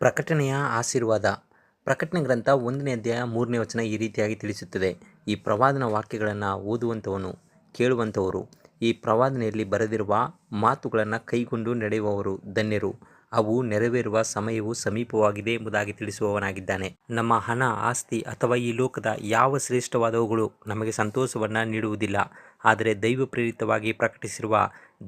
ಪ್ರಕಟಣೆಯ ಆಶೀರ್ವಾದ. ಪ್ರಕಟಣೆ ಗ್ರಂಥ 1ನೇ ಅಧ್ಯಾಯ 3ನೇ ವಚನ ಈ ರೀತಿಯಾಗಿ ತಿಳಿಸುತ್ತದೆ. ಈ ಪ್ರವಾದನ ವಾಕ್ಯಗಳನ್ನು ಓದುವಂಥವನು, ಕೇಳುವಂಥವರು, ಈ ಪ್ರವಾದನೆಯಲ್ಲಿ ಬರೆದಿರುವ ಮಾತುಗಳನ್ನು ಕೈಗೊಂಡು ನಡೆಯುವವರು ಧನ್ಯರು. ಅವು ನೆರವೇರುವ ಸಮಯವು ಸಮೀಪವಾಗಿದೆ ಎಂಬುದಾಗಿ ತಿಳಿಸುವವನಾಗಿದ್ದಾನೆ. ನಮ್ಮ ಹಣ, ಆಸ್ತಿ ಅಥವಾ ಈ ಲೋಕದ ಯಾವ ಶ್ರೇಷ್ಠವಾದವುಗಳು ನಮಗೆ ಸಂತೋಷವನ್ನು ನೀಡುವುದಿಲ್ಲ. ಆದರೆ ದೈವ ಪ್ರೇರಿತವಾಗಿ ಪ್ರಕಟಿಸಿರುವ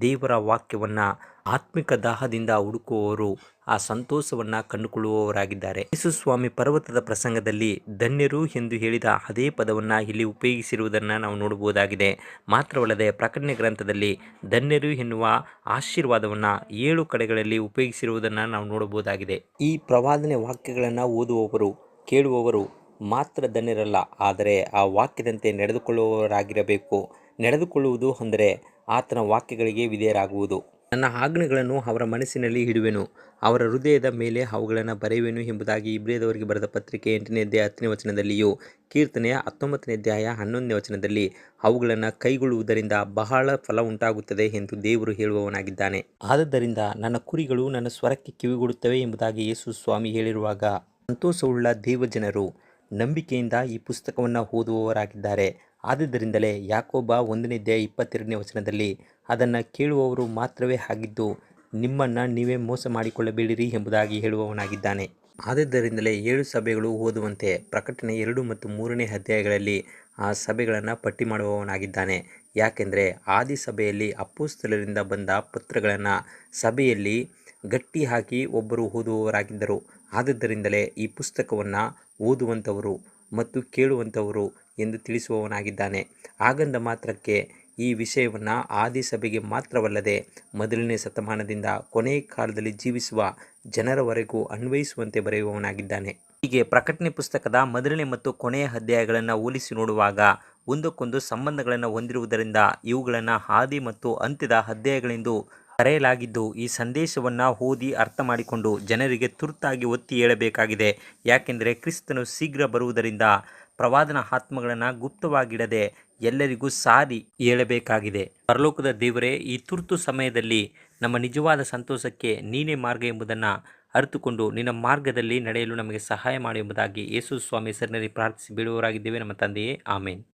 ದೇವರ ವಾಕ್ಯವನ್ನು ಆತ್ಮಿಕ ದಾಹದಿಂದ ಹುಡುಕುವವರು ಆ ಸಂತೋಷವನ್ನು ಕಂಡುಕೊಳ್ಳುವವರಾಗಿದ್ದಾರೆ. ಯೇಸು ಸ್ವಾಮಿ ಪರ್ವತದ ಪ್ರಸಂಗದಲ್ಲಿ ಧನ್ಯರು ಎಂದು ಹೇಳಿದ ಅದೇ ಪದವನ್ನು ಇಲ್ಲಿ ಉಪಯೋಗಿಸಿರುವುದನ್ನು ನಾವು ನೋಡಬಹುದಾಗಿದೆ. ಮಾತ್ರವಲ್ಲದೆ ಪ್ರಕಟಣೆ ಗ್ರಂಥದಲ್ಲಿ ಧನ್ಯರು ಎನ್ನುವ ಆಶೀರ್ವಾದವನ್ನು 7 ಕಡೆಗಳಲ್ಲಿ ಉಪಯೋಗಿಸಿರುವುದನ್ನು ನಾವು ನೋಡಬಹುದಾಗಿದೆ. ಈ ಪ್ರವಾದನೆ ವಾಕ್ಯಗಳನ್ನು ಓದುವವರು, ಕೇಳುವವರು ಮಾತ್ರ ಧನ್ಯರಲ್ಲ, ಆದರೆ ಆ ವಾಕ್ಯದಂತೆ ನಡೆದುಕೊಳ್ಳುವವರಾಗಿರಬೇಕು. ನಡೆದುಕೊಳ್ಳುವುದು ಅಂದರೆ ಆತನ ವಾಕ್ಯಗಳಿಗೆ ವಿಧೇಯರಾಗುವುದು. ನನ್ನ ಆಜ್ಞೆಗಳನ್ನು ಅವರ ಮನಸ್ಸಿನಲ್ಲಿ ಇಡುವೆನು, ಅವರ ಹೃದಯದ ಮೇಲೆ ಅವುಗಳನ್ನು ಬರೆಯುವೆನು ಎಂಬುದಾಗಿ ಇಬ್ರಿಯದವರಿಗೆ ಬರೆದ ಪತ್ರಿಕೆ 8ನೇ ಅಧ್ಯಾಯ 10ನೇ ವಚನದಲ್ಲಿಯೂ, ಕೀರ್ತನೆಯ 19ನೇ ಅಧ್ಯಾಯ 11ನೇ ವಚನದಲ್ಲಿ ಅವುಗಳನ್ನು ಕೈಗೊಳ್ಳುವುದರಿಂದ ಬಹಳ ಫಲ ಉಂಟಾಗುತ್ತದೆ ಎಂದು ದೇವರು ಹೇಳುವವನಾಗಿದ್ದಾನೆ. ಆದುದರಿಂದ ನನ್ನ ಕುರಿಗಳು ನನ್ನ ಸ್ವರಕ್ಕೆ ಕಿವಿಗೊಡುತ್ತವೆ ಎಂಬುದಾಗಿ ಯೇಸು ಸ್ವಾಮಿ ಹೇಳಿರುವಾಗ, ಸಂತೋಷವುಳ್ಳ ದೇವಜನರು ನಂಬಿಕೆಯಿಂದ ಈ ಪುಸ್ತಕವನ್ನು ಓದುವವರಾಗಿದ್ದಾರೆ. ಆದುದರಿಂದಲೇ ಯಾಕೋಬ 1ನೇ ಅಧ್ಯಾಯ 22ನೇ ವಚನದಲ್ಲಿ ಅದನ್ನು ಕೇಳುವವರು ಮಾತ್ರವೇ ಆಗಿದ್ದು ನಿಮ್ಮನ್ನು ನೀವೇ ಮೋಸ ಮಾಡಿಕೊಳ್ಳಬೇಡಿರಿ ಎಂಬುದಾಗಿ ಹೇಳುವವನಾಗಿದ್ದಾನೆ. ಆದುದರಿಂದಲೇ 7 ಸಭೆಗಳು ಓದುವಂತೆ ಪ್ರಕಟಣೆ 2 ಮತ್ತು 3ನೇ ಅಧ್ಯಾಯಗಳಲ್ಲಿ ಆ ಸಭೆಗಳನ್ನು ಪಟ್ಟಿ ಮಾಡುವವನಾಗಿದ್ದಾನೆ. ಯಾಕೆಂದರೆ ಆದಿ ಸಭೆಯಲ್ಲಿ ಅಪೊಸ್ತಲರಿಂದ ಬಂದ ಪತ್ರಗಳನ್ನು ಸಭೆಯಲ್ಲಿ ಗಟ್ಟಿ ಹಾಕಿ ಒಬ್ಬರು ಓದುವವರಾಗಿದ್ದರು. ಆದುದರಿಂದಲೇ ಈ ಪುಸ್ತಕವನ್ನು ಓದುವಂಥವರು ಮತ್ತು ಕೇಳುವಂಥವರು ಎಂದು ತಿಳಿಸುವವನಾಗಿದ್ದಾನೆ. ಹಾಗಂದ ಮಾತ್ರಕ್ಕೆ ಈ ವಿಷಯವನ್ನು ಆದಿ ಸಭೆಗೆ ಮಾತ್ರವಲ್ಲದೆ ಮೊದಲನೇ ಶತಮಾನದಿಂದ ಕೊನೆಯ ಕಾಲದಲ್ಲಿ ಜೀವಿಸುವ ಜನರವರೆಗೂ ಅನ್ವಯಿಸುವಂತೆ ಬರೆಯುವವನಾಗಿದ್ದಾನೆ. ಹೀಗೆ ಪ್ರಕಟಣೆ ಪುಸ್ತಕದ ಮೊದಲನೇ ಮತ್ತು ಕೊನೆಯ ಅಧ್ಯಾಯಗಳನ್ನು ಹೋಲಿಸಿ ನೋಡುವಾಗ ಒಂದಕ್ಕೊಂದು ಸಂಬಂಧಗಳನ್ನು ಹೊಂದಿರುವುದರಿಂದ ಇವುಗಳನ್ನು ಆದಿ ಮತ್ತು ಅಂತ್ಯದ ಅಧ್ಯಾಯಗಳೆಂದು ಕರೆಯಲಾಗಿದ್ದು, ಈ ಸಂದೇಶವನ್ನು ಓದಿ ಅರ್ಥ ಮಾಡಿಕೊಂಡು ಜನರಿಗೆ ತುರ್ತಾಗಿ ಒತ್ತಿ ಹೇಳಬೇಕಾಗಿದೆ. ಯಾಕೆಂದರೆ ಕ್ರಿಸ್ತನು ಶೀಘ್ರ ಬರುವುದರಿಂದ ಪ್ರವಾದನ ಆತ್ಮಗಳನ್ನು ಗುಪ್ತವಾಗಿಡದೆ ಎಲ್ಲರಿಗೂ ಸಾರಿ ಹೇಳಬೇಕಾಗಿದೆ. ಪರಲೋಕದ ದೇವರೇ, ಈ ತುರ್ತು ಸಮಯದಲ್ಲಿ ನಮ್ಮ ನಿಜವಾದ ಸಂತೋಷಕ್ಕೆ ನೀನೇ ಮಾರ್ಗ ಎಂಬುದನ್ನು ಅರಿತುಕೊಂಡು ನಿನ್ನ ಮಾರ್ಗದಲ್ಲಿ ನಡೆಯಲು ನಮಗೆ ಸಹಾಯ ಮಾಡಿ ಎಂಬುದಾಗಿ ಯೇಸು ಸ್ವಾಮಿ ಹೆಸರಿನಲ್ಲಿ ಪ್ರಾರ್ಥಿಸಿ ಬೇಡುವವರಾಗಿದ್ದೇವೆ ನಮ್ಮ ತಂದೆಯೇ, ಆಮೇನ್.